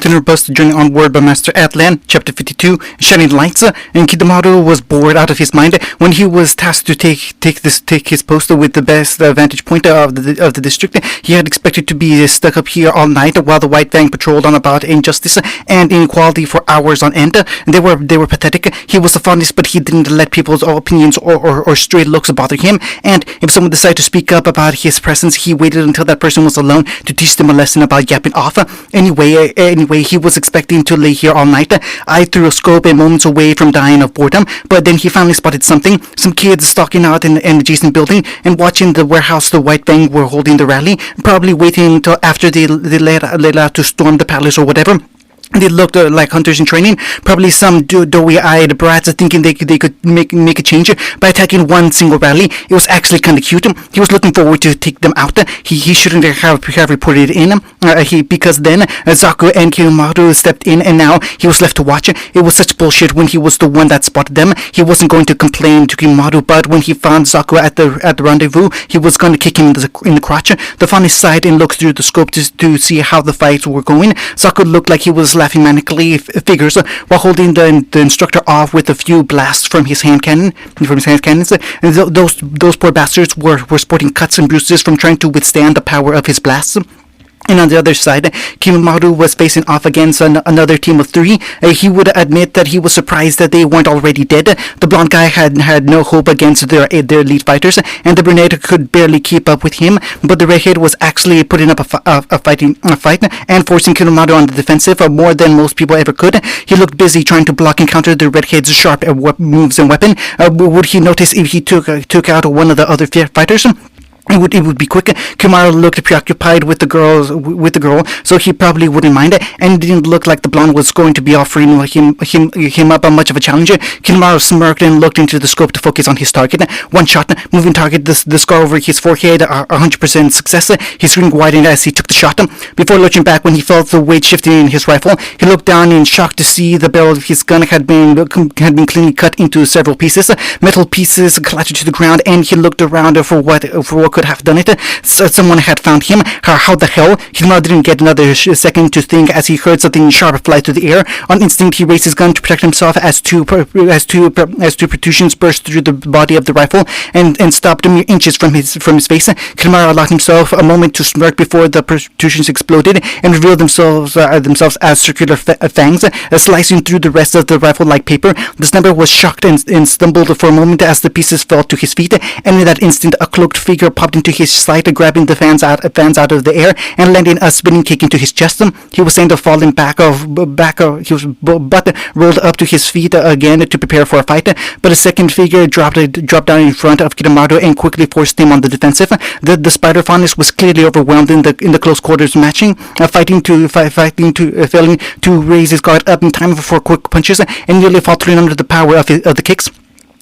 continued bus journey onward by Master Atlan, Chapter 52, Shining Lights, and Kidomaru was bored out of his mind when he was tasked to take his post with the best vantage point of the district. He had expected to be stuck up here all night while the White Fang patrolled on about injustice and inequality for hours on end. They were pathetic. He was the fondest, but he didn't let people's opinions or stray looks bother him, and if someone decided to speak up about his presence, he waited until that person was alone to teach them a lesson about yapping off. Anyway, he was expecting to lay here all night, eyed through a scope and moments away from dying of boredom, but then he finally spotted something. Some kids stalking out in an adjacent building and watching the warehouse the White Fang were holding the rally, probably waiting until after they let out to storm the palace or whatever. They looked like hunters in training, probably some doughy-eyed brats thinking they could make a change by attacking one single rally. It was actually kind of cute. He was looking forward to take them out. He shouldn't have reported it in, because then Zaku and Kidomaru stepped in, and now he was left to watch. It was such bullshit when he was the one that spotted them. He wasn't going to complain to Kidomaru, but when he found Zaku at the rendezvous, he was going to kick him in the crotch. The funny side and looked through the scope to see how the fights were going. Zaku looked like he was laughing manically figures while holding the instructor off with a few blasts from his hand cannons. And those poor bastards were sporting cuts and bruises from trying to withstand the power of his blasts. And on the other side, Kidomaru was facing off against another team of three. He would admit that he was surprised that they weren't already dead. The blonde guy had no hope against their elite fighters, and the brunette could barely keep up with him. But the redhead was actually putting up a fight and forcing Kidomaru on the defensive more than most people ever could. He looked busy trying to block and counter the redhead's sharp moves and weapon. Would he notice if he took out one of the other fighters? It would be quick. Kidomaru looked preoccupied with the girl, so he probably wouldn't mind it, and it didn't look like the blonde was going to be offering him up much of a challenge. Kidomaru smirked and looked into the scope to focus on his target. One shot, moving target, the scar over his forehead, 100% success. His screen widened as he took the shot. Before lurching back when he felt the weight shifting in his rifle, he looked down in shock to see the barrel of his gun had been cleanly cut into several pieces. Metal pieces clattered to the ground, and he looked around for what could have done it. Someone had found him. How the hell? Kidomaru didn't get another second to think as he heard something sharp fly through the air. On instinct, he raised his gun to protect himself as two protrusions burst through the body of the rifle and stopped mere inches from his face. Kidomaru allowed himself a moment to smirk before the protrusions exploded and revealed themselves as circular fangs, slicing through the rest of the rifle like paper. The sniper was shocked and stumbled for a moment as the pieces fell to his feet, and in that instant, a cloaked figure popped into his sight, grabbing the fans out of the air and landing a spinning kick into his chest. He was sent falling back. He was but rolled up to his feet again to prepare for a fight. But a second figure dropped down in front of Kidomaru and quickly forced him on the defensive. The spider faunus was clearly overwhelmed in the close quarters matching, failing to raise his guard up in time for quick punches and nearly faltering under the power of the kicks.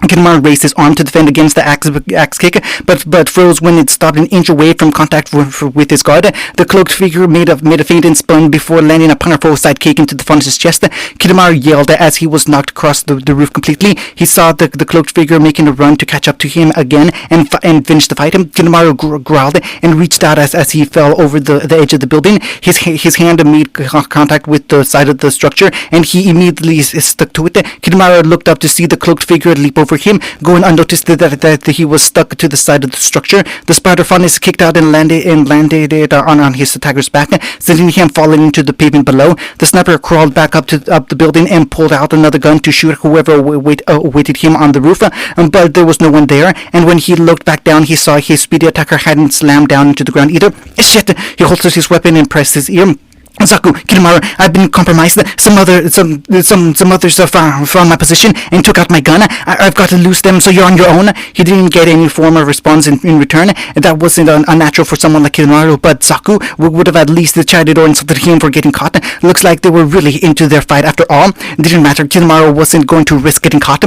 Kidomaru raised his arm to defend against the axe kick, but froze when it stopped an inch away from contact with his guard. The cloaked figure made a feint and spun before landing a powerful side kick into the faunus' chest. Kidomaru yelled as he was knocked across the roof completely. He saw the cloaked figure making a run to catch up to him again and finish the fight. Kidomaru growled and reached out as he fell over the edge of the building. His hand made contact with the side of the structure, and he immediately stuck to it. Kidomaru looked up to see the cloaked figure leap over him, going unnoticed that he was stuck to the side of the structure. The spider faunus kicked out and landed on his attacker's back, sending him falling into the pavement below. The sniper crawled back up the building and pulled out another gun to shoot whoever awaited him on the roof, but there was no one there, and when he looked back down, he saw his speedy attacker hadn't slammed down into the ground either. Shit! He holsters his weapon and pressed his ear. Zaku, Kidomaru, I've been compromised. Some others found my position and took out my gun. I've got to lose them, so you're on your own. He didn't get any form of response in return. That wasn't unnatural for someone like Kidomaru, but Zaku would have at least chided or insulted him for getting caught. Looks like they were really into their fight after all. It didn't matter. Kidomaru wasn't going to risk getting caught.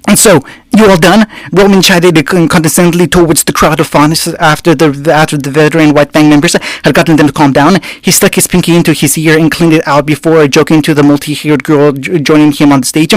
And so, you all done? Roman chatted condescendingly towards the crowd of faunists after the veteran White Fang members had gotten them to calm down. He stuck his pinky into his ear and cleaned it out before joking to the multi-haired girl joining him on the stage.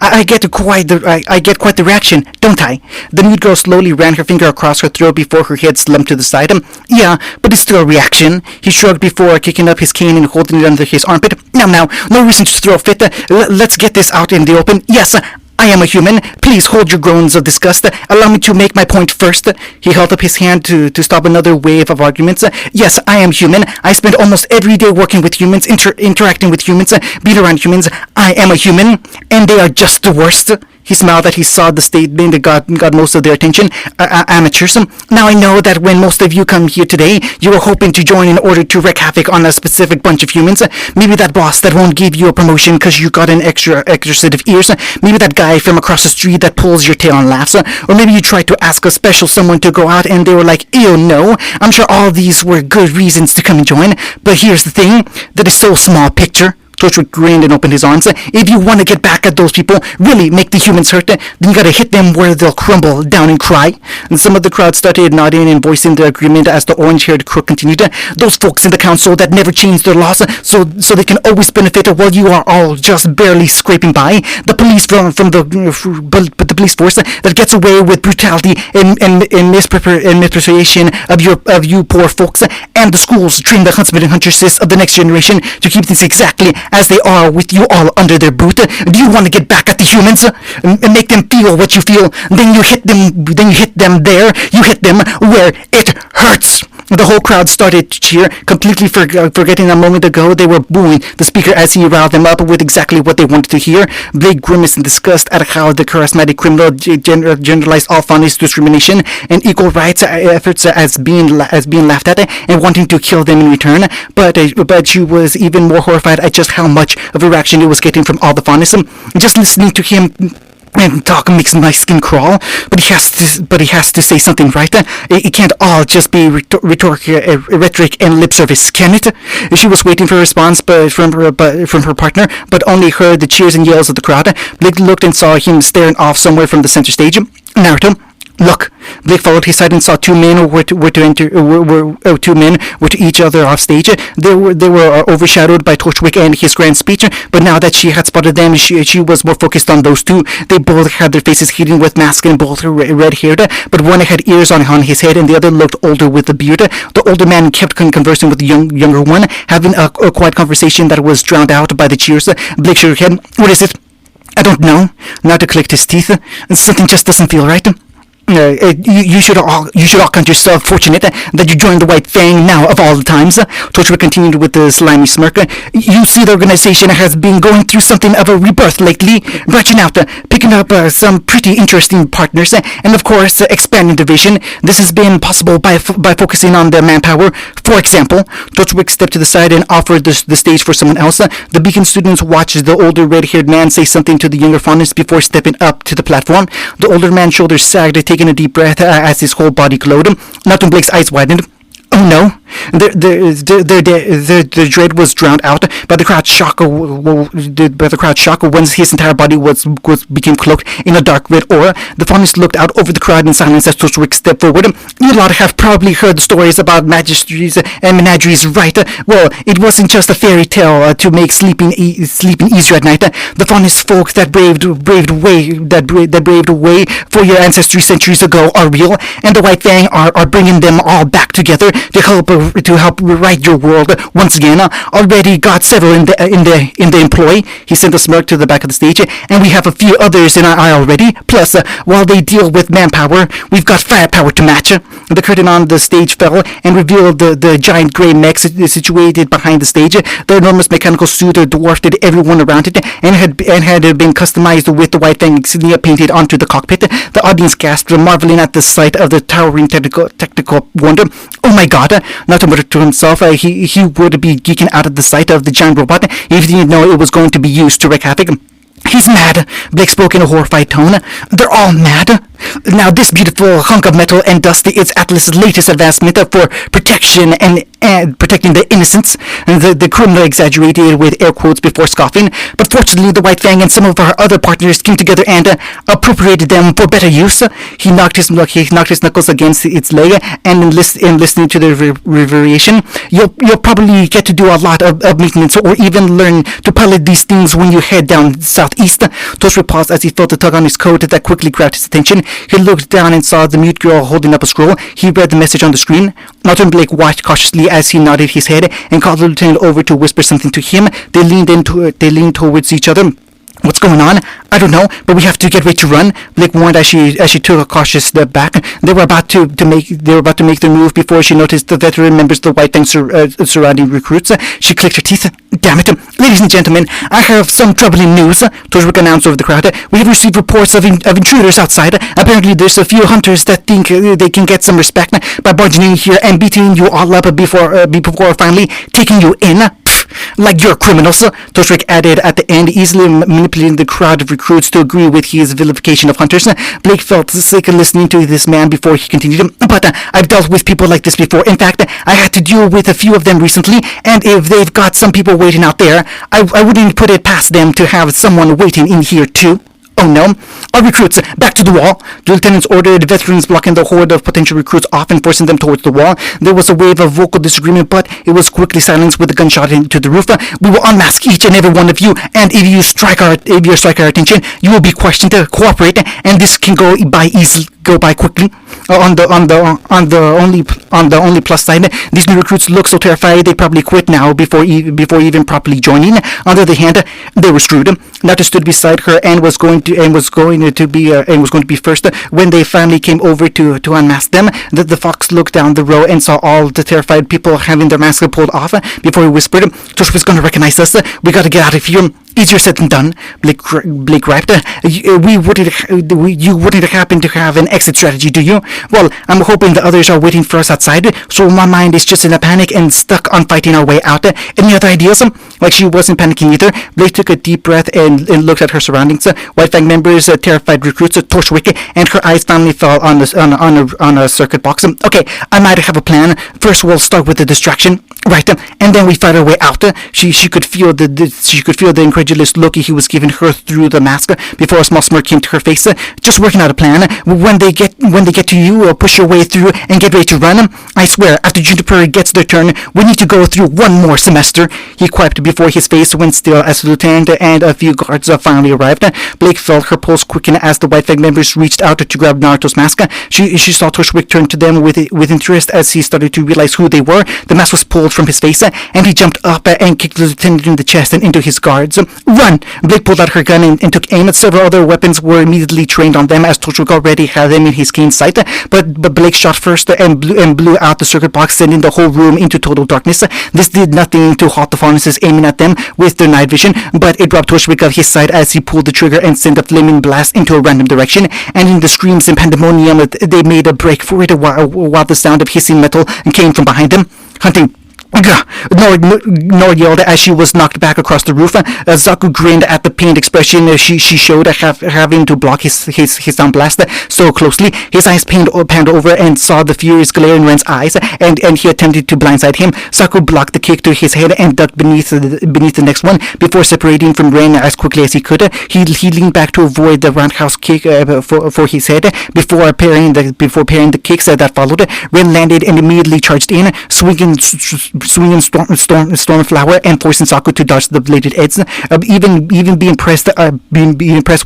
I get quite the reaction, don't I? The nude girl slowly ran her finger across her throat before her head slumped to the side. Yeah, but it's still a reaction. He shrugged before kicking up his cane and holding it under his armpit. Now, no reason to throw a fit. Let's get this out in the open. Yes, I am a human. Please hold your groans of disgust. Allow me to make my point first. He held up his hand to stop another wave of arguments. Yes, I am human. I spend almost every day working with humans, interacting with humans, being around humans. I am a human, and they are just the worst. He smiled that he saw the statement that got most of their attention. Amateurs. Now I know that when most of you come here today, you are hoping to join in order to wreak havoc on a specific bunch of humans. Maybe that boss that won't give you a promotion because you got an extra set of ears. Maybe that guy from across the street that pulls your tail and laughs. Or maybe you tried to ask a special someone to go out and they were like, ew, no. I'm sure all these were good reasons to come and join. But here's the thing. That is so small picture. Torchwick grinned and opened his arms. If you want to get back at those people, really make the humans hurt, then you gotta hit them where they'll crumble down and cry. And some of the crowd started nodding and voicing their agreement as the orange-haired crook continued. Those folks in the council that never change their laws, so they can always benefit while you are all just barely scraping by. The police but the police force that gets away with brutality and misappropriation of you poor folks, and the schools train the huntsmen and huntresses of the next generation to keep things exactly as they are with you all under their boot. Do you want to get back at the humans and make them feel what you feel? Then you hit them there. You hit them where it hurts. The whole crowd started to cheer, completely forgetting a moment ago they were booing the speaker as he riled them up with exactly what they wanted to hear. Blake grimaced in disgust at how the charismatic criminal generalized all funniest discrimination and equal rights efforts as being laughed at and wanting to kill them in return. But she was even more horrified at just how much of a reaction it was getting from all the funnists. Just listening to him and talk makes my skin crawl, but he has to say something, right? It can't all just be rhetoric and lip service, can it? She was waiting for a response from her partner, but only heard the cheers and yells of the crowd. Blake looked and saw him staring off somewhere from the center stage. Naruto, look. Blake followed his side and saw two men were to each other off stage. They were overshadowed by Torchwick and his grand speech, but now that she had spotted them, she was more focused on those two. They both had their faces hidden with masks and both red-haired, but one had ears on his head and the other looked older with a beard. The older man kept conversing with the younger one, having a quiet conversation that was drowned out by the cheers. Blake shook his head. What is it? I don't know. Naruto clicked his teeth. Something just doesn't feel right. You should all count yourself fortunate that you joined the White Fang now of all the times. Torchwick continued with a slimy smirk. You see, the organization has been going through something of a rebirth lately, branching out, picking up some pretty interesting partners, and of course expanding the vision. This has been possible by focusing on the manpower. For example, Torchwick stepped to the side and offered the stage for someone else. The Beacon students watched the older red-haired man say something to the younger faunus before stepping up to the platform. The older man's shoulders sagged, taking a deep breath as his whole body glowed. Naruto Blake's eyes widened. Oh no! The dread was drowned out by the crowd's shock. Once his entire body became cloaked in a dark red aura. The faunus looked out over the crowd in silence as Torchwick stepped forward. You lot have probably heard the stories about magistries and menageries, right? Well, it wasn't just a fairy tale to make sleeping easier at night. The faunus folk that braved way for your ancestry centuries ago are real, and the White Fang are bringing them all back together to help rewrite your world once again. Already got several in the employ. He sent a smirk to the back of the stage, and we have a few others in our eye already. Plus, while they deal with manpower, we've got firepower to match. The curtain on the stage fell and revealed the giant gray mech situated behind the stage. The enormous mechanical suit dwarfed everyone around it, and had been customized with the White Fang insignia painted onto the cockpit. The audience gasped, marveling at the sight of the towering technical wonder. Oh my god! Naruto muttered to himself. He would be geeking out at the sight of the giant robot if he didn't know it was going to be used to wreak havoc. He's mad, Blake spoke in a horrified tone. They're all mad. Now, this beautiful hunk of metal and dust is Atlas's latest advancement for protection and protecting the innocents. The criminal exaggerated with air quotes before scoffing, but fortunately, the White Fang and some of our other partners came together and appropriated them for better use. He knocked his knuckles against its leg, and in listening to the reverberation, you'll probably get to do a lot of maintenance or even learn to pilot these things when you head down southeast. Toshiro paused as he felt a tug on his coat that quickly grabbed his attention. He looked down and saw the mute girl holding up a scroll. He read the message on the screen. Norton Blake watched cautiously as he nodded his head and called the lieutenant over to whisper something to him. They leaned towards each other. What's going on? I don't know, but we have to get ready to run. Blake warned as she took a cautious step back. They were about to make their move before she noticed the veteran members of the White Fang surrounding recruits. She clicked her teeth. Damn it, ladies and gentlemen, I have some troubling news. Toshwick announced over the crowd. We have received reports of intruders outside. Apparently, there's a few hunters that think they can get some respect by barging in here and beating you all up before finally taking you in. Like you're criminals, Toshwick added at the end, easily manipulating the crowd of recruits to agree with his vilification of hunters. Blake felt sick of listening to this man before he continued. But I've dealt with people like this before. In fact, I had to deal with a few of them recently, and if they've got some people waiting out there, I wouldn't put it past them to have someone waiting in here too. Oh no. Our recruits, back to the wall. The lieutenants ordered veterans blocking the horde of potential recruits off and forcing them towards the wall. There was a wave of vocal disagreement, but it was quickly silenced with a gunshot into the roof. We will unmask each and every one of you, and if you strike our attention, you will be questioned to cooperate, and this can go by quickly. On the only plus side, these new recruits look so terrified they probably quit now before even properly joining. On the other hand, they were screwed. Nata stood beside her and was going to be first when they finally came over to unmask them. The fox looked down the row and saw all the terrified people having their masks pulled off before he whispered, "Tosh was going to recognize us. We got to get out of here." Easier said than done, Blake griped. You wouldn't happen to have an exit strategy, do you? Well, I'm hoping the others are waiting for us outside, so my mind is just in a panic and stuck on fighting our way out. Any other ideas? Like she wasn't panicking either, Blake took a deep breath and looked at her surroundings. White Fang members, terrified recruits, Torchwick, and her eyes finally fell on a circuit box. Okay, I might have a plan. First, we'll start with the distraction, right? And then we fight our way out. She could feel the incredulous look he was giving her through the mask before a small smirk came to her face. Just working out a plan. When they get to you, push your way through and get ready to run. I swear, after Juniper gets their turn, we need to go through one more semester. He quiped before his face went still as the lieutenant and a few guards finally arrived. Blake felt her pulse quicken as the White Fang members reached out to grab Naruto's mask. She saw Toshwick turn to them with interest as he started to realize who they were. The mask was pulled from his face, and he jumped up and kicked the lieutenant in the chest and into his guards. Run! Blake pulled out her gun and took aim. Several other weapons were immediately trained on them as Toshwick already had them in his keen sight. But Blake shot first and blew out the circuit box, sending the whole room into total darkness. This did nothing to halt the Faunuses aiming at them with their night vision, but it robbed Toshwick of his sight as he pulled the trigger and sent a flaming blast into a random direction. And in the screams and pandemonium, they made a break for it while the sound of hissing metal came from behind them. Hunting. Nor yelled as she was knocked back across the roof. Zaku grinned at the pained expression she showed, having to block his sound blast so closely. His eyes panned over and saw the furious glare in Ren's eyes, and he attempted to blindside him. Zaku blocked the kick to his head and ducked beneath the next one before separating from Ren as quickly as he could. He leaned back to avoid the roundhouse kick for his head before parrying the kicks that followed. Ren landed and immediately charged in, swinging Stormflower and forcing Zaku to dodge the bladed edge. Even being impressed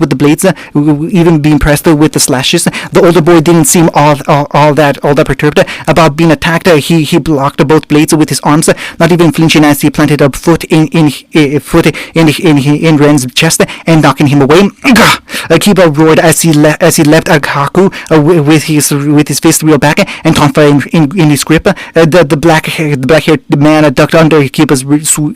with the blades, even being impressed with the slashes. The older boy didn't seem all that perturbed about being attacked. He blocked both blades with his arms, not even flinching as he planted a foot in Ren's chest and knocking him away. Kiba roared as he left Haku with his fist reeled back and Tonfa in his grip. The black-haired man ducked under Kiba's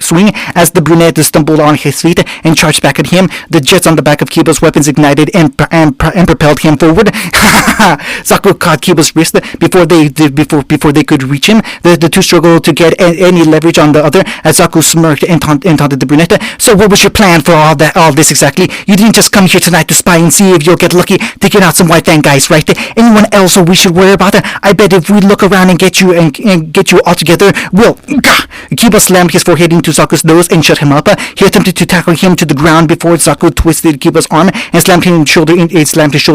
swing as the brunette stumbled on his feet and charged back at him. The jets on the back of Kiba's weapons ignited and propelled him forward. Zaku caught Kiba's wrist before they could reach him. The two struggled to get any leverage on the other as Zaku smirked and taunted the brunette. So what was your plan for all this exactly? You didn't just come here tonight to spy and see if you'll get lucky taking out some white fan guys, right? Anyone else we should worry about? I bet if we look around and get you all together, we'll... Kiba slammed his forehead into Zaku's nose and shut him up. He attempted to tackle him to the ground before Zaku twisted Kiba's arm and slammed his shoulder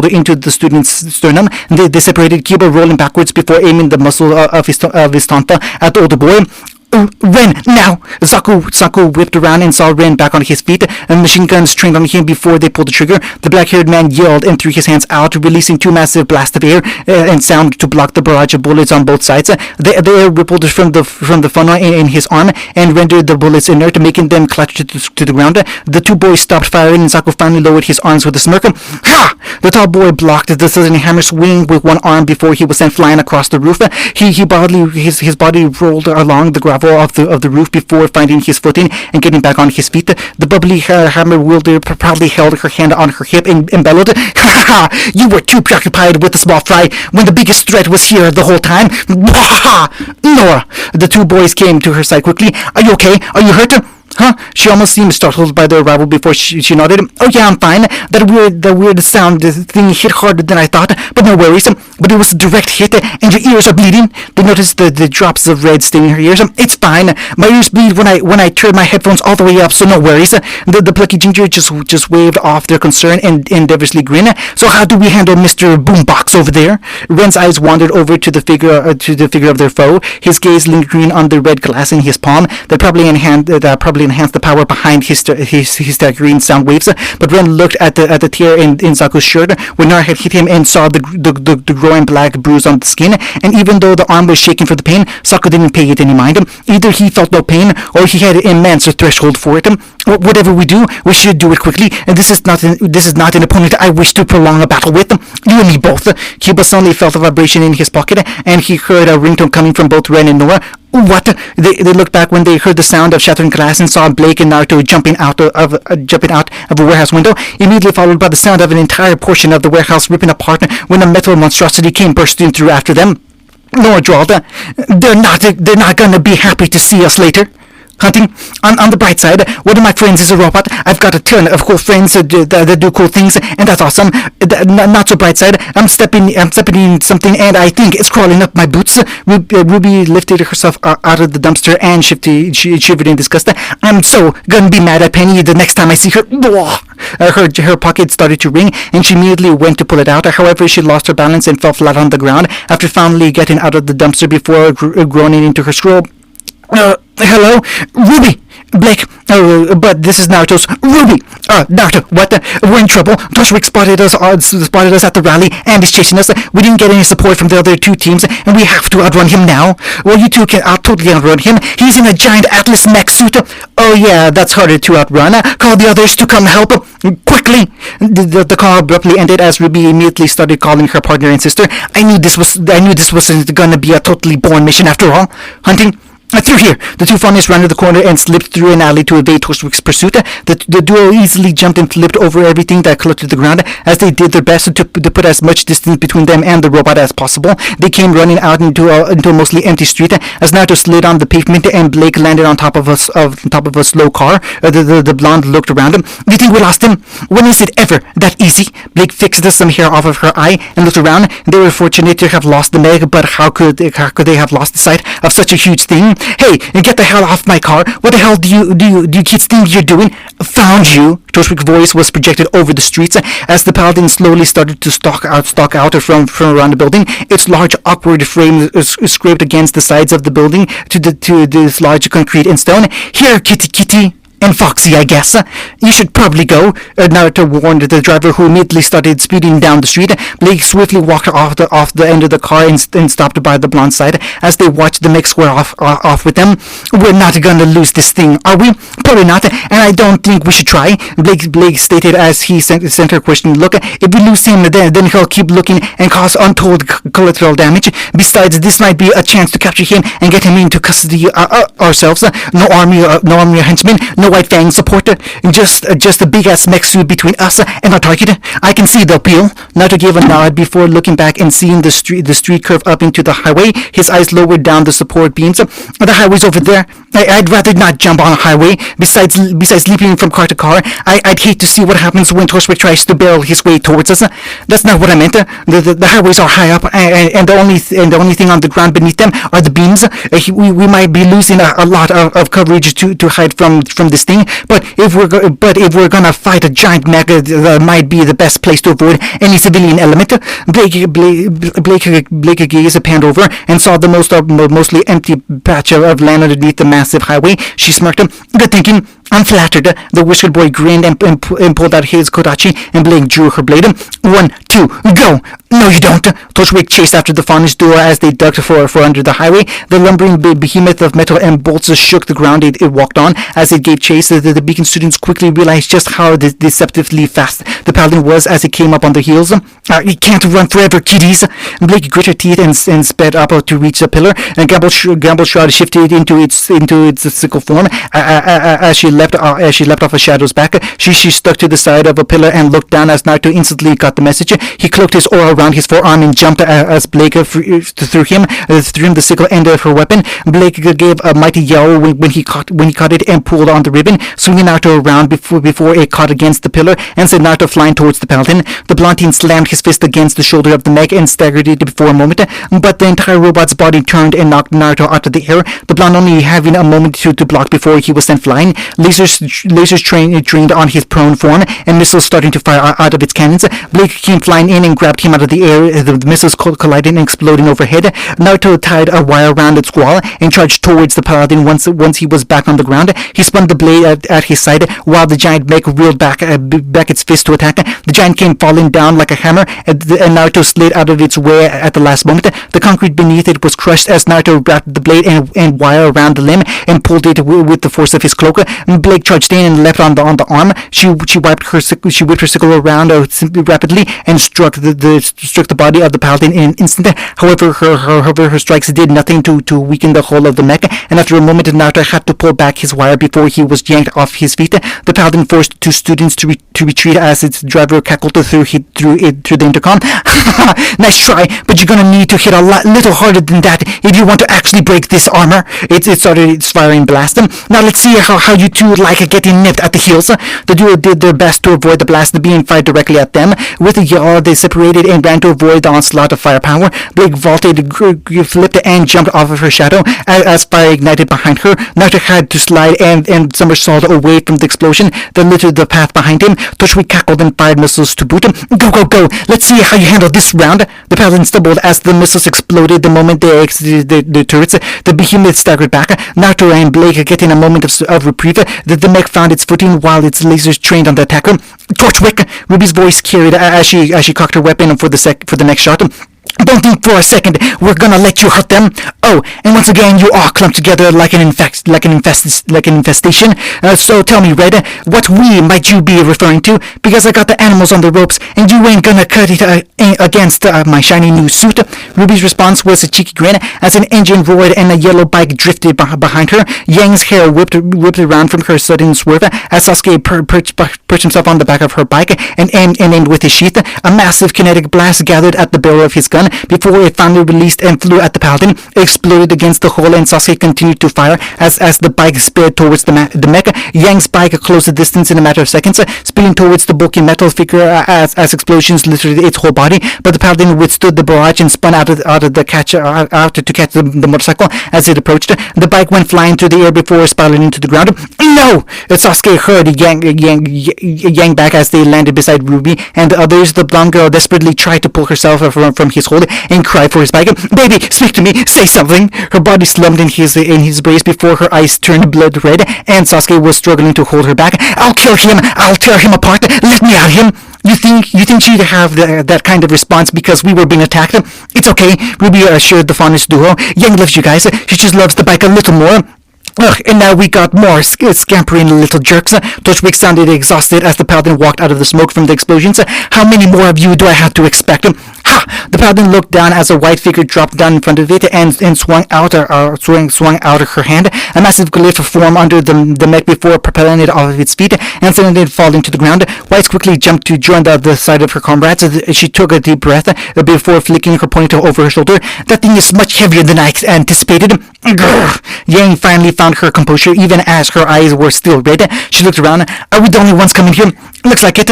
into the student's sternum. They separated, Kiba rolling backwards before aiming the muzzle of his tonfa at the older boy. Ren, now! Zaku whipped around and saw Ren back on his feet, and machine guns trained on him before they pulled the trigger. The black-haired man yelled and threw his hands out, releasing two massive blasts of air and sound to block the barrage of bullets on both sides. The air rippled from the funnel in his arm and rendered the bullets inert, making them clutch to the ground. The two boys stopped firing, and Zaku finally lowered his arms with a smirk. Ha! The tall boy blocked the sudden hammer swing with one arm before he was sent flying across the roof. His body rolled along the gravel of the roof before finding his footing and getting back on his feet. The bubbly hammer wielder proudly held her hand on her hip and bellowed, "Ha ha ha! You were too preoccupied with the small fry when the biggest threat was here the whole time. Ha ha! Nora!" The two boys came to her side quickly. "Are you okay? Are you hurt?" Huh? She almost seemed startled by their arrival before she nodded. "Oh yeah, I'm fine. That weird sound thing hit harder than I thought, but no worries. But it was a direct hit, and your ears are bleeding." They noticed the drops of red staining her ears. "It's fine. My ears bleed when I turn my headphones all the way up, so no worries." The plucky ginger just waved off their concern and endeavously grinned. "So how do we handle Mr. Boombox over there?" Ren's eyes wandered over to the figure of their foe, his gaze lingering on the red glass in his palm that probably enhanced the power behind his staggering sound waves. But Ren looked at the tear in Zaku's shirt when Nara had hit him and saw the growing black bruise on the skin. And even though the arm was shaking for the pain, Zaku didn't pay it any mind. Either he felt no pain or he had an immense threshold for it. Whatever we do, we should do it quickly. And this is not an opponent I wish to prolong a battle with. You and me both. Kiba suddenly felt a vibration in his pocket, and he heard a ringtone coming from both Ren and Nora. What? They looked back when they heard the sound of shattering glass and saw Blake and Naruto jumping out of a warehouse window, immediately followed by the sound of an entire portion of the warehouse ripping apart when a metal monstrosity came bursting through after them. Nora drawled, They're not gonna be happy to see us later." Hunting. On the bright side, one of my friends is a robot. I've got a ton of cool friends that do cool things, and that's awesome. Not so bright side. I'm stepping in something, and I think it's crawling up my boots. Ruby lifted herself out of the dumpster and shivered in disgust. "I'm so gonna be mad at Penny the next time I see her." Her pocket started to ring, and she immediately went to pull it out. However, she lost her balance and fell flat on the ground after finally getting out of the dumpster before groaning into her scroll. Hello? Ruby! Blake, but this is Naruto's. Ruby! Naruto, what? We're in trouble. Toshrik spotted us at the rally and is chasing us. We didn't get any support from the other two teams, and we have to outrun him now. Well, you two can totally outrun him. He's in a giant Atlas mech suit. Oh yeah, that's harder to outrun. Call the others to come help. Quickly! The call abruptly ended as Ruby immediately started calling her partner and sister. I knew this wasn't gonna be a totally boring mission after all. Hunting. Through here. The two funnies rounded the corner and slipped through an alley to evade Toshwick's pursuit. The duo easily jumped and flipped over everything that cluttered the ground as they did their best to put as much distance between them and the robot as possible. They came running out into a mostly empty street as Naruto slid on the pavement and Blake landed on top of a slow car. The blonde looked around him. "You think we lost him? When is it ever that easy?" Blake fixed some hair off of her eye and looked around. They were fortunate to have lost the Meg, but how could they have lost the sight of such a huge thing? "Hey, get the hell off my car! What the hell do you kids think you're doing?" "Found you!" Toshwick's voice was projected over the streets as the paladin slowly started to stalk out from around the building. Its large, awkward frame scraped against the sides of the building to this large concrete and stone. "Here, kitty! and foxy, I guess. You should probably go, Naruto warned the driver, who immediately started speeding down the street. Blake swiftly walked off the end of the car and stopped by the blonde's side as they watched the mech square off with them. We're not gonna lose this thing, are we? Probably not, and I don't think we should try, Blake stated as he sent her questioning look. If we lose him, then he'll keep looking and cause untold collateral damage. Besides, this might be a chance to capture him and get him into custody ourselves. No army or henchmen, no White Fang support, just a big-ass mech suit between us and our target. I can see the appeal. Naruto gave a nod before looking back and seeing the street curve up into the highway. His eyes lowered down the support beams. The highway's over there. I'd rather not jump on a highway. Besides leaping from car to car, I'd hate to see what happens when Torchwick tries to barrel his way towards us. That's not what I meant. The highways are high up, and the only thing on the ground beneath them are the beams. We might be losing a lot of coverage to hide from this thing. But if we're gonna fight a giant mech, that might be the best place to avoid any civilian element. Blake gazed panned over and saw the mostly empty patch of land underneath the massive highway. She smirked. Good thinking. I'm flattered. The whiskered boy grinned and pulled out his kodachi, and Blake drew her blade. 1, 2, go! No, you don't! Torchwick chased after the Faunish duo as they ducked for under the highway. The lumbering behemoth of metal and bolts shook the ground it walked on as it gave chase. The Beacon students quickly realized just how deceptively fast the paladin was as it came up on the heels. You can't run forever, kiddies! Blake grit her teeth and sped up to reach the pillar, and Gamble Shroud shifted into its sickle form as she leapt off a shadow's back. She stuck to the side of a pillar and looked down as Naruto instantly got the message. He cloaked his aura around his forearm and jumped as Blake threw him the sickle end of her weapon. Blake gave a mighty yell when he caught it and pulled on the ribbon, swinging Naruto around before it caught against the pillar and sent Naruto flying towards the paladin. The blondine slammed his fist against the shoulder of the mech and staggered it for a moment, but the entire robot's body turned and knocked Naruto out of the air, the blonde only having a moment to block before he was sent flying. Lasers trained on his prone form and missiles starting to fire out of its cannons. Blake came flying in and grabbed him out of the air, the missiles colliding and exploding overhead. Naruto tied a wire around its wall and charged towards the paladin once he was back on the ground. He spun the blade at his side while the giant mech reeled back its fist to attack. The giant came falling down like a hammer, and Naruto slid out of its way at the last moment. The concrete beneath it was crushed as Naruto wrapped the blade and wire around the limb and pulled it with the force of his cloak. Blake charged in and leapt on the arm. She whipped her sickle around rapidly and struck the body of the paladin in an instant. However, her strikes did nothing to weaken the whole of the mech, and after a moment, Naruto had to pull back his wire before he was yanked off his feet. The paladin forced two students to retreat as its driver cackled through the intercom. Nice try, but you're gonna need to hit a little harder than that if you want to actually break this armor. It started its firing blast. Now let's see how you two like getting nipped at the heels. The duo did their best to avoid the blast being fired directly at them. With a yell, they separated and ran to avoid the onslaught of firepower. Blake vaulted, flipped, and jumped off of her shadow as fire ignited behind her. Naruto had to slide and somersault away from the explosion that littered the path behind him. Torchwick cackled and fired missiles to boot. Go! Let's see how you handle this round. The paladin stumbled as the missiles exploded the moment they exited the turrets. The behemoth staggered back. Naruto and Blake getting a moment of reprieve. The mech found its footing while its lasers trained on the attacker. Torchwick! Ruby's voice carried as she cocked her weapon for the next shot. Don't think for a second we're gonna let you hurt them. Oh, and once again you all clumped together like an infestation. So tell me, Red, what we might you be referring to? Because I got the animals on the ropes, and you ain't gonna cut it against my shiny new suit. Ruby's response was a cheeky grin as an engine roared and a yellow bike drifted behind her. Yang's hair whipped around from her sudden swerve as Sasuke perched himself on the back of her bike and aimed with his sheath. A massive kinetic blast gathered at the barrel of his gun before it finally released and flew at the paladin. It exploded against the hull, and Sasuke continued to fire as the bike sped towards the mech. Yang's bike closed the distance in a matter of seconds, spilling towards the bulky metal figure as explosions littered its whole body. But the paladin withstood the barrage and spun out to catch the motorcycle as it approached. The bike went flying through the air before spiraling into the ground. No! Sasuke heard Yang back as they landed beside Ruby and the others. The blonde girl desperately tried to pull herself from his hold and cried for his bike. "Baby, speak to me, say something." Her body slumped in his brace before her eyes turned blood red, and Sasuke was struggling to hold her back. "I'll kill him! I'll tear him apart! Let me at him!" You think she'd have that kind of response because we were being attacked? It's okay, Ruby assured the fondest duo. Yang loves you guys. She just loves the bike a little more. Ugh, and now we got more scampering little jerks. Torchwick sounded exhausted as the paladin walked out of the smoke from the explosions. How many more of you do I have to expect? Ha! The paladin looked down as a white figure dropped down in front of it and swung out her hand. A massive glyph formed under the mech before propelling it off of its feet and sending it falling to the ground. White quickly jumped to join the other side of her comrades. She took a deep breath before flicking her ponytail over her shoulder. That thing is much heavier than I anticipated. Grr. Yang finally found her composure even as her eyes were still red. She looked around. Are we the only ones coming here? Looks like it.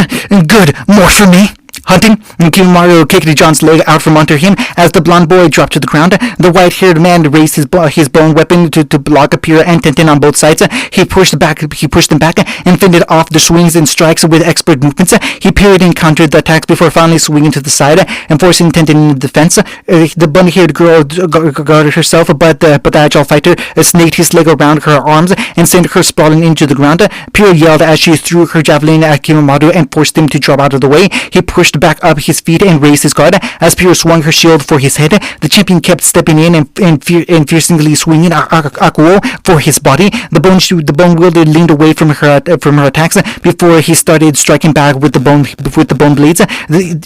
Good. More for me. Hunting? Kimaru kicked John's leg out from under him as the blonde boy dropped to the ground. The white-haired man raised his bone weapon to block Apira and Tenten on both sides. He pushed them back and fended off the swings and strikes with expert movements. He parried and countered the attacks before finally swinging to the side and forcing Tenten into defense. The bunny-haired girl guarded herself, but the agile fighter snaked his leg around her arms and sent her sprawling into the ground. Apira yelled as she threw her javelin at Kimaru and forced him to drop out of the way. He pushed back up his feet and raised his guard. As Pierre swung her shield for his head, the champion kept stepping in and fiercely swinging Akuo for his body. The bone wielder leaned away from her attacks before he started striking back with the bone blades.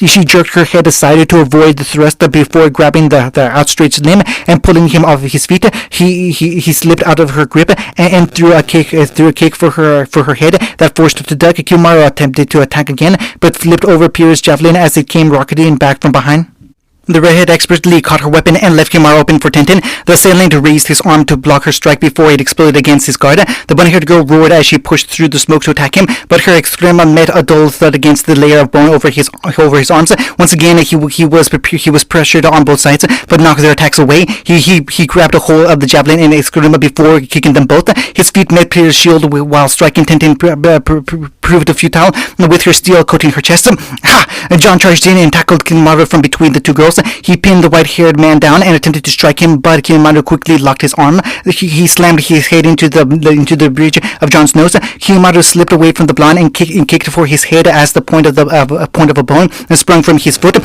She jerked her head aside to avoid the thrust before grabbing the outstretched limb and pulling him off his feet. He slipped out of her grip and threw a kick for her head that forced her to duck. Kimaru attempted to attack again, but flipped over Pierre's javelin as it came rocketing back from behind. The redhead expertly caught her weapon and left Kimaru open for Tenten. The assailant raised his arm to block her strike before it exploded against his guard. The bunny-haired girl roared as she pushed through the smoke to attack him, but her excrema met a dull thud against the layer of bone over his arms. Once again, he was pressured on both sides, but knocked their attacks away. He grabbed a hold of the javelin and excrema before kicking them both. His feet met Pierre's shield while striking Tenten proved futile, with her steel coating her chest. Ha! John charged in and tackled Kimaru from between the two girls. He pinned the white-haired man down and attempted to strike him, but Kimaru quickly locked his arm. He slammed his head into the bridge of John's nose. Kimaru slipped away from the blonde and kicked for his head as the point of a bone sprung from his foot.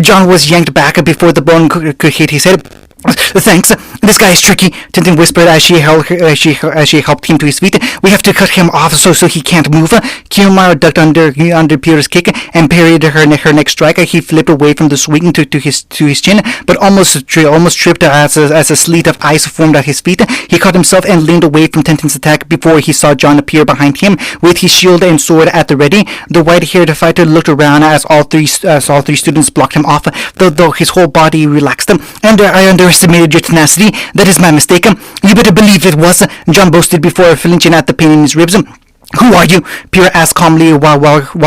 John was yanked back before the bone could hit his head. Thanks. This guy is tricky, Tintin whispered as she helped him to his feet. We have to cut him off so he can't move. Kimaru ducked under Pierre's kick and parried her next strike. He flipped away from the swing to his chin, but almost tripped as a sleet of ice formed at his feet. He caught himself and leaned away from Tintin's attack before he saw John appear behind him with his shield and sword at the ready. The white-haired fighter looked around as all three students blocked him off, though his whole body relaxed. And I underestimated your tenacity. That is my mistake. You better believe it was, John boasted before flinching at the pain in his ribs. Who are you? Pierre asked calmly while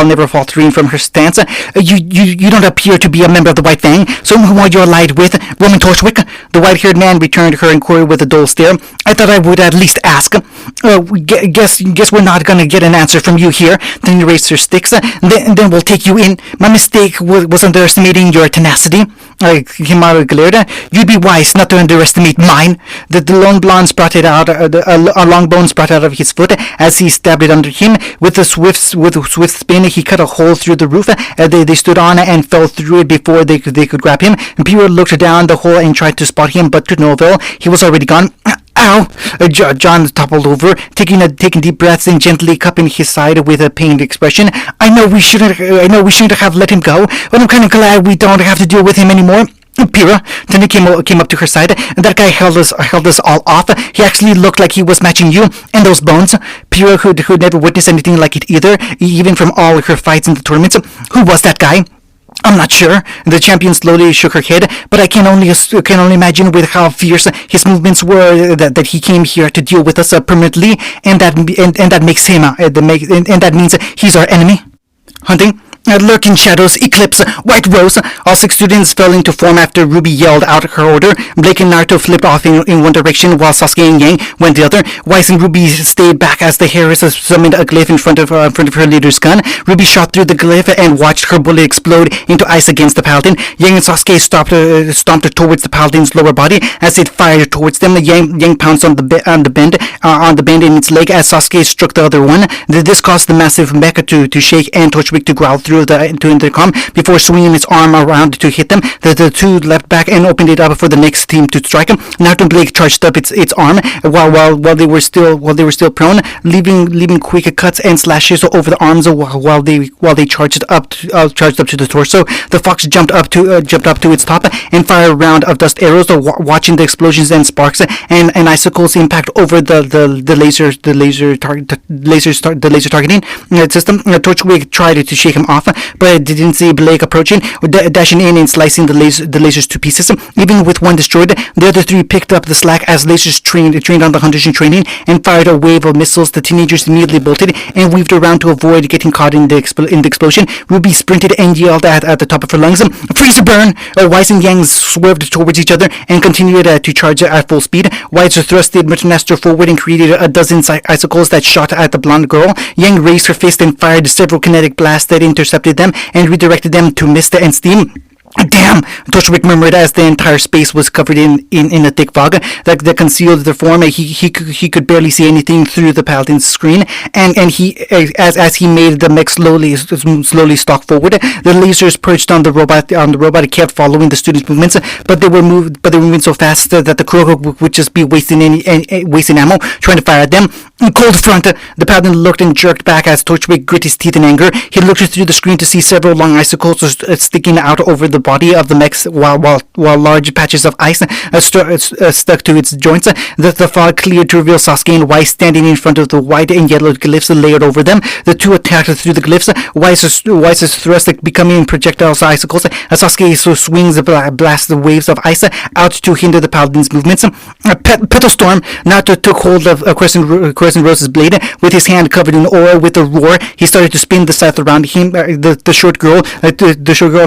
never faltering from her stance. You don't appear to be a member of the White Fang, so who are you allied with? Roman Torchwick? The white-haired man returned her inquiry with a dull stare. I thought I would at least ask. Guess we're not gonna get an answer from you here. Then he raised her sticks. Then we'll take you in. My mistake was underestimating your tenacity. Kimaru glared. You'd be wise not to underestimate mine. The lone blonde sprouted out. A long bone sprouted out of his foot as he stabbed it under him. With a swift spin, he cut a hole through the roof. They stood on and fell through it before they could grab him. Pierre looked down the hole and tried to spot him, but to no avail. He was already gone. Ow! John toppled over, taking deep breaths and gently cupping his side with a pained expression. I know we shouldn't have let him go, but I'm kind of glad we don't have to deal with him anymore. Pyrrha, Tony came up to her side. That guy held us all off. He actually looked like he was matching you and those bones. Pyrrha, who'd never witnessed anything like it either, even from all her fights in the tournaments. Who was that guy? I'm not sure. The champion slowly shook her head, but I can only imagine with how fierce his movements were that he came here to deal with us permanently, and that makes him and that means he's our enemy. Hunting. Lurking shadows, eclipse, white rose. All 6 students fell into form after Ruby yelled out her order. Blake and Naruto flipped off in one direction while Sasuke and Yang went the other. Weiss and Ruby stayed back as the heiress summoned a glyph in front of her leader's gun. Ruby shot through the glyph and watched her bullet explode into ice against the paladin. Yang and Sasuke stomped towards the paladin's lower body as it fired towards them. Yang pounced on the bend in its leg as Sasuke struck the other one. This caused the massive mecha to shake and Torchwick to growl through the intercom before swinging its arm around to hit them. The two leapt back and opened it up for the next team to strike him. Naruto and Blake charged up its arm while they were still prone, leaving quick cuts and slashes over the arms while they charged up to the torso. The fox jumped up to its top and fired a round of dust arrows, watching the explosions and sparks and icicles impact over the laser targeting system. Torchwick tried to shake him off, but didn't see Blake approaching, dashing in and slicing the lasers to pieces. Even with one destroyed, the other 3 picked up the slack as lasers trained on the hunters in training and fired a wave of missiles. The teenagers immediately bolted and weaved around to avoid getting caught in the explosion. Ruby sprinted and yelled at the top of her lungs, "Freeze or burn!" Weiss and Yang swerved towards each other and continued to charge at full speed. Weiss thrusted Mutanaster forward and created a dozen icicles that shot at the blonde girl. Yang raised her fist and fired several kinetic blasts that intercepted them and redirected them to mist and steam. "Damn!" Torchwick murmured as the entire space was covered in a thick fog that concealed their form. He could barely see anything through the paladin's screen, and he as he made the mech slowly stalk forward. The lasers perched on the robot kept following the students' movements, but they were moving so fast that the Kuroko would just be wasting ammo trying to fire at them. Cold front. The paladin looked and jerked back as Torchwick grit his teeth in anger. He looked through the screen to see several long icicles sticking out over the body of the mechs, while large patches of ice stuck to its joints. The fog cleared to reveal Sasuke and Weiss standing in front of the white and yellow glyphs layered over them. The two attacked through the glyphs. Weiss's thrust becoming projectiles icicles as Sasuke swings blasts the waves of ice out to hinder the paladin's movements. Petal Storm. Naruto took hold of Crescent Rose's blade with his hand covered in oil. With a roar, he started to spin the scythe around him. The short girl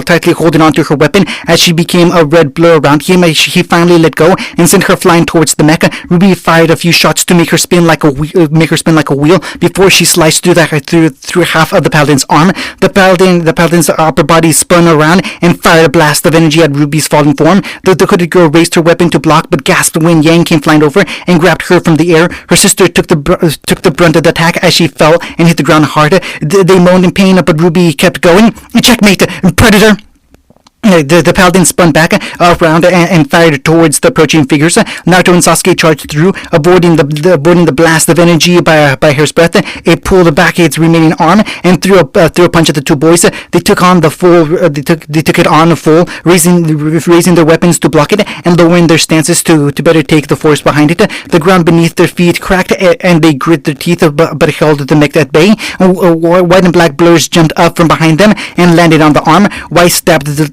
tightly holding onto her weapon as she became a red blur around him. He finally let go and sent her flying towards the mecha. Ruby fired a few shots to make her spin like a wheel before she sliced through half of the paladin's arm. The paladin's upper body spun around and fired a blast of energy at Ruby's falling form. The hooded girl raised her weapon to block, but gasped when Yang came flying over and grabbed her from the air. Her sister took the brunt of the attack as she fell and hit the ground hard. They moaned in pain, but Ruby kept going. Checkmate, Predator. The paladin spun back around and fired towards the approaching figures. Naruto and Sasuke charged through, avoiding the blast of energy by a hair's breadth. It pulled back its remaining arm and threw a punch at the two boys. They took it on full, raising their weapons to block it and lowering their stances to better take the force behind it. The ground beneath their feet cracked and they grit their teeth but held the mech at bay. White and black blurs jumped up from behind them and landed on the arm. Weiss stabbed the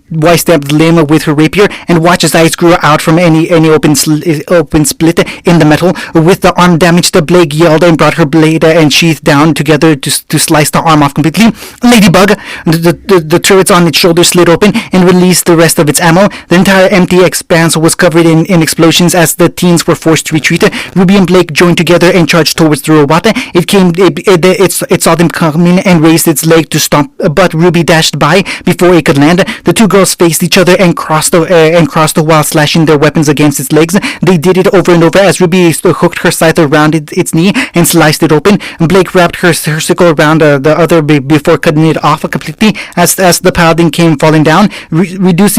limb with her rapier and watched his eyes grew out from any open split in the metal. With the arm damaged, the Blake yelled and brought her blade and sheath down together to slice the arm off completely. Ladybug. The turrets on its shoulder slid open and released the rest of its ammo. The entire empty expanse was covered in explosions as the teens were forced to retreat. Ruby and Blake joined together and charged towards the robot. It saw them coming and raised its leg to stomp, but Ruby dashed by before it could land. The two girls faced each other and crossed while slashing their weapons against its legs. They did it over and over as Ruby hooked her scythe around its knee and sliced it open. Blake wrapped her sickle around the other before cutting it off completely as the paladin came falling down, reduced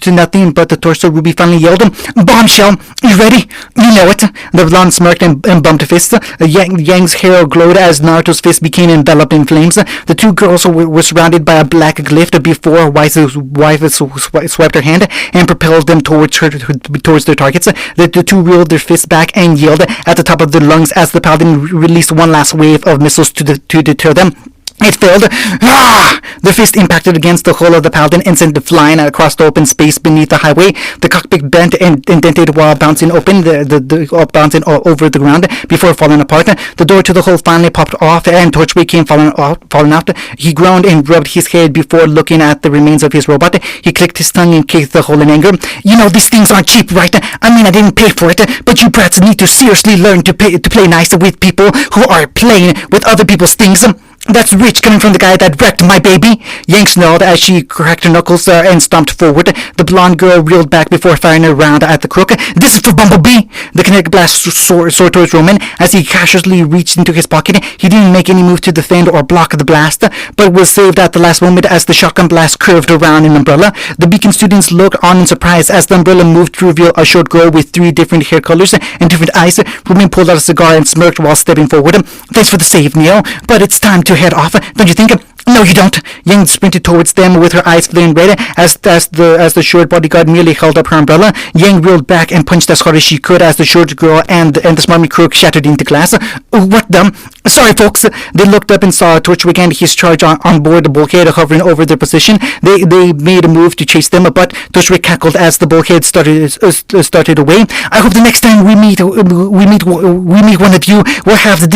to nothing but the torso. Ruby finally yelled, "Bombshell! You ready? You know it." The blonde smirked and bumped fists. Yang's hair glowed as Naruto's fist became enveloped in flames. The two girls were surrounded by a black glyph before Weiss's wife swiped her hand and propelled them towards their targets. The two reeled their fists back and yelled at the top of their lungs as the paladin released one last wave of missiles to deter them. It failed. Ah! The fist impacted against the hull of the Paladin and sent it flying across the open space beneath the highway. The cockpit bent and indented while bouncing open, bouncing over the ground before falling apart. The door to the hull finally popped off, and Torchwick came falling out. He groaned and rubbed his head before looking at the remains of his robot. He clicked his tongue and kicked the hole in anger. You know, these things aren't cheap, right? I mean, I didn't pay for it, but you brats need to seriously learn to play nice with people who are playing with other people's things. That's rich coming from the guy that wrecked my baby. Yang snarled as she cracked her knuckles and stomped forward. The blonde girl reeled back before firing around at the crook. This is for Bumblebee! The kinetic blast soared towards Roman. As he cautiously reached into his pocket, he didn't make any move to defend or block the blast, but was saved at the last moment as the shotgun blast curved around an umbrella. The Beacon students looked on in surprise as the umbrella moved to reveal a short girl with 3 different hair colors and different eyes. Roman pulled out a cigar and smirked while stepping forward. Thanks for the save, Neo, but it's time to head off, don't you think? No, you don't. Yang sprinted towards them with her eyes flaming red as the short bodyguard merely held up her umbrella. Yang reeled back and punched as hard as she could as the short girl and the smarmy crook shattered into glass. What the? Sorry, folks. They looked up and saw Torchwick and his charge on board the bulkhead hovering over their position. They made a move to chase them, but Torchwick cackled as the bulkhead started away. I hope the next time we meet one of you will have the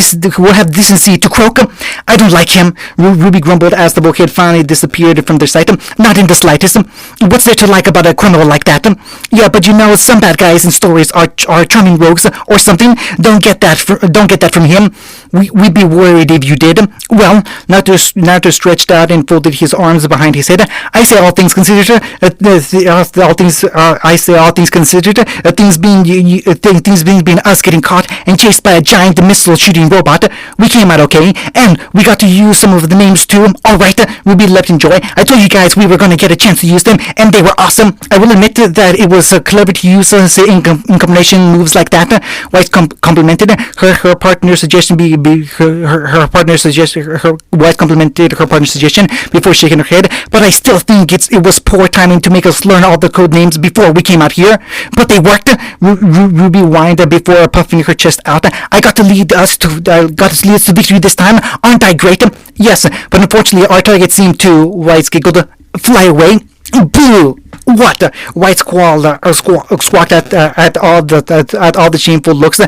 decency to croak. I don't like him. Ruby grumbled as the bulkhead finally disappeared from their sight. Not in the slightest. What's there to like about a criminal like that? Yeah, but you know, some bad guys in stories are charming rogues or something. Don't get that from him. We'd be worried if you did. Well, Naruto stretched out and folded his arms behind his head. I say all things considered. Things being us getting caught and chased by a giant missile-shooting robot, we came out okay, and we got to use some of the names too. Alright, Ruby leapt in joy. I told you guys we were going to get a chance to use them, and they were awesome. I will admit that it was clever to use in combination moves like that. White complimented her partner's suggestion. White complimented her partner's suggestion before shaking her head. But I still think it was poor timing to make us learn all the code names before we came out here. But they worked. Ruby whined before puffing her chest out. I got to lead us to victory this time. Aren't I great? Yes, but unfortunately our target seemed to, White giggled, fly away. Boo! What? White squawked at all the shameful looks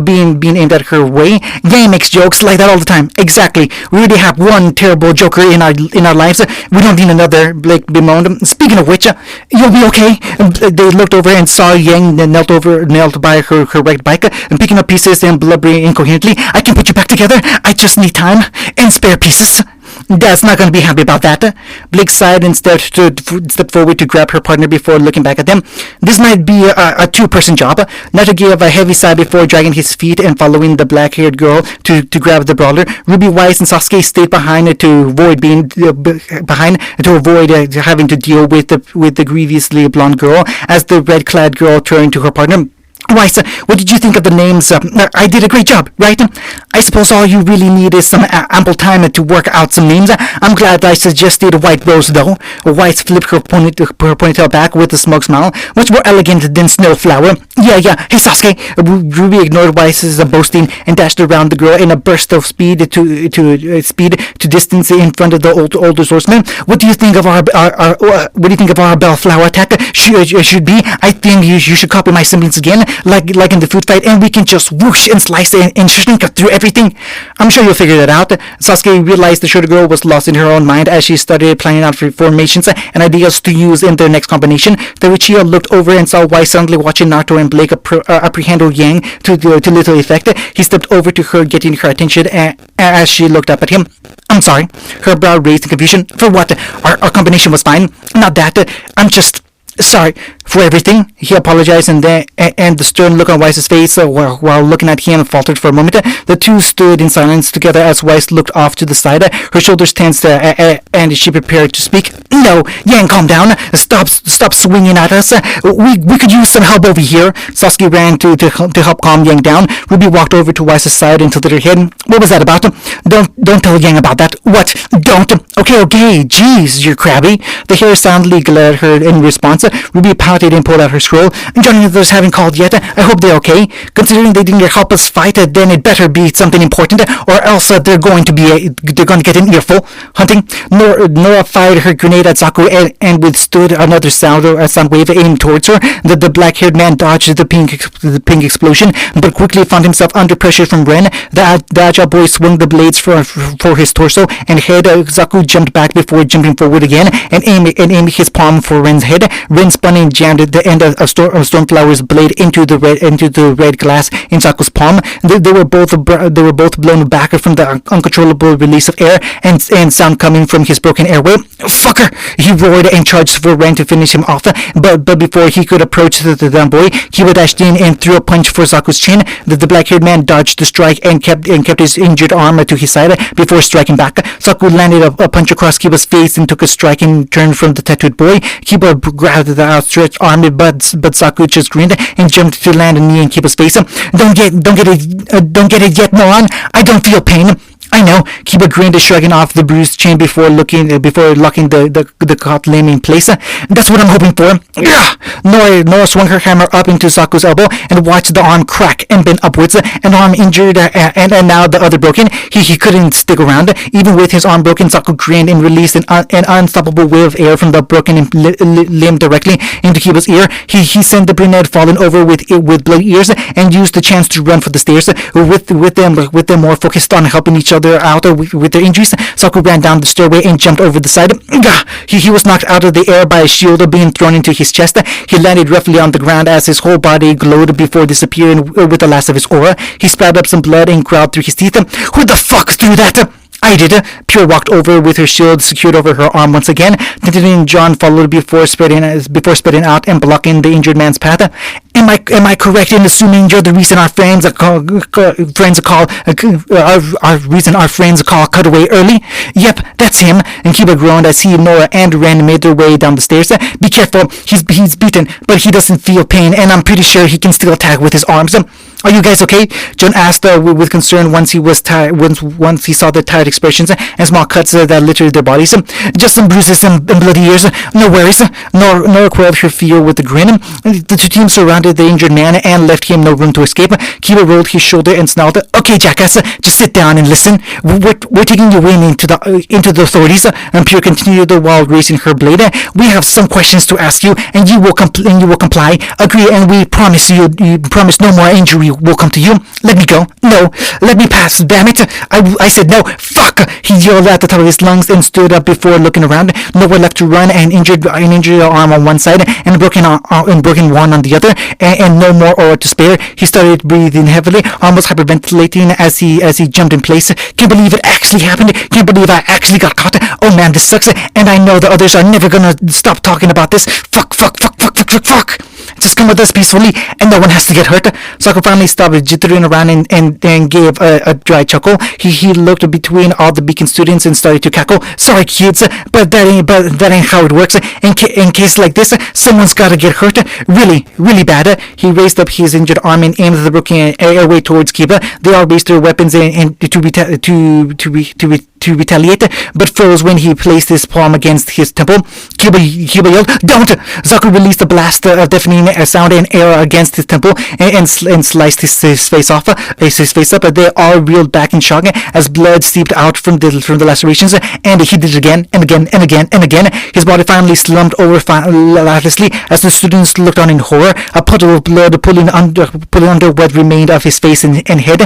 being aimed at her way. Yang makes jokes like that all the time. Exactly. We already have one terrible joker in our lives. We don't need another. Blake bemoaned. Speaking of which, you'll be okay. They looked over and saw Yang knelt by her wrecked bike and picking up pieces and blubbering incoherently. I can put you back together. I just need time and spare pieces. Dad's not going to be happy about that. Blake sighed and stepped forward to grab her partner before looking back at them. This might be a two-person job. Naruto gave a heavy sigh before dragging his feet and following the black-haired girl to grab the brawler. Ruby, Weiss, and Sasuke stayed behind to avoid having to deal with the grievously blonde girl as the red-clad girl turned to her partner. Weiss, what did you think of the names? I did a great job, right? I suppose all you really need is some ample time to work out some names. I'm glad I suggested White Rose, though. Weiss flipped her ponytail back with a smug smile, much more elegant than Snowflower. Yeah. Hey, Sasuke. Ruby ignored Weiss's boasting and dashed around the girl in a burst of speed to distance in front of the older swordsman. What do you think of our bellflower attack? Should be. I think you should copy my semblance again. Like in the food fight, and we can just whoosh and slice and shrink through everything. I'm sure you'll figure that out. Sasuke realized the shorter girl was lost in her own mind as she started planning out formations and ideas to use in their next combination. Teruchiya looked over and saw Weiss suddenly watching Naruto and Blake apprehend Yang to little effect. He stepped over to her, getting her attention as she looked up at him. I'm sorry. Her brow raised in confusion. For what? Our combination was fine. Not that. I'm just sorry for everything. He apologized, and the stern look on Weiss's face while looking at him faltered for a moment. The two stood in silence together as Weiss looked off to the side. Her shoulders tensed and she prepared to speak. No, Yang, calm down. Stop swinging at us. We could use some help over here. Sasuke ran to help calm Yang down. Ruby walked over to Weiss's side and tilted her head. What was that about? Don't tell Yang about that. What? Don't. Okay. Jeez, you're crabby. The hair soundly glared at her in response. Ruby pouted and pulled out her scroll. John and others haven't called yet. I hope they're okay. Considering they didn't help us fight, then it better be something important, or else they're going to get an earful. Hunting. Nora fired her grenade at Zaku and withstood another sound wave aimed towards her. The black-haired man dodged the pink explosion, but quickly found himself under pressure from Ren. The agile boy swung the blades for his torso and head. Zaku jumped back before jumping forward again and aimed his palm for Ren's head. Ren spun and jammed the end of Stormflower's blade into the red glass in Zaku's palm. They were both blown back from the uncontrollable release of air and sound coming from his broken airway. Fucker! He roared and charged for Ren to finish him off, but before he could approach the dumb boy, Kiba dashed in and threw a punch for Zaku's chin. The black-haired man dodged the strike and kept his injured arm to his side before striking back. Zaku landed a punch across Kiba's face and took a striking turn from the tattooed boy. Kiba grabbed the outstretched arm, but Zaku just grinned and jumped to land a knee in Kiba's face. Don't get it yet, moron. I don't feel pain. I know. Kiba grinned, shrugging off the bruised chin before locking the caught limb in place. That's what I'm hoping for. Nora swung her hammer up into Zaku's elbow and watched the arm crack and bend upwards. An arm injured and now the other broken. He couldn't stick around. Even with his arm broken, Zaku grinned and released an unstoppable wave of air from the broken limb directly into Kiba's ear. He sent the brunette falling over with bloody ears and used the chance to run for the stairs. With them more focused on helping each other out with their injuries, Zaku ran down the stairway and jumped over the side. He was knocked out of the air by a shield being thrown into his chest. He landed roughly on the ground as his whole body glowed before disappearing with the last of his aura. He spat up some blood and growled through his teeth. Who the fuck threw that? I did. Pure walked over with her shield secured over her arm once again. Tintin and John followed before spreading out and blocking the injured man's path. Am I correct in assuming you're the reason our friends call cutaway early? Yep, that's him. And Kiba groaned as he, Nora, and Ren made their way down the stairs. Be careful. He's beaten, but he doesn't feel pain, and I'm pretty sure he can still attack with his arms. Are you guys okay? John asked with concern once he saw the tired expressions and small cuts that littered their bodies. Just some bruises and bloody ears. No worries. Nora quelled her fear with a grin. The two teams surrounded the injured man and left him no room to escape. Kiba rolled his shoulder and snarled, "Okay, jackass, just sit down and listen. We're taking you into the authorities." And Pure continued while raising her blade. "We have some questions to ask you, and you will comply. Agree, and we promise no more injury will come to you. Let me go. No, let me pass. Damn it! I said no. Fuck!" He yelled at the top of his lungs and stood up before looking around. Nowhere left to run, an injured arm on one side and a broken one on the other, and no more aura to spare. He started breathing heavily, almost hyperventilating as he jumped in place. Can't believe it actually happened. Can't believe I actually got caught. Oh man, this sucks. And I know the others are never gonna stop talking about this. Fuck. Just come with us peacefully, and no one has to get hurt. Zaku finally stopped jittering around and gave a dry chuckle. He looked between all the Beacon students and started to cackle. "Sorry, kids, but that ain't how it works. In case like this, someone's gotta get hurt. Really bad." He raised up his injured arm and aimed the broken airway towards Kiba. They all raised their weapons to retaliate, but froze when he placed his palm against his temple. Kiba yelled, "Don't!" Zaku released a blast of deafening sound and air against his temple and sliced his face up. They all reeled back in shock as blood seeped out from the lacerations, and he did it again and again. His body finally slumped over lifelessly as the students looked on in horror, a puddle of blood pulling under what remained of his face and head.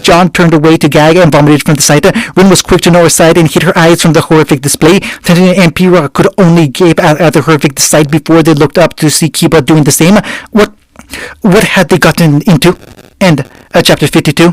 John turned away to gag and vomited from the sight. Rin was quick to Nora's side and hid her eyes from the horrific display. Tenten and Pira could only gape at the horrific sight before they looked up to see Kiba doing the same. What had they gotten into? End. Chapter 52.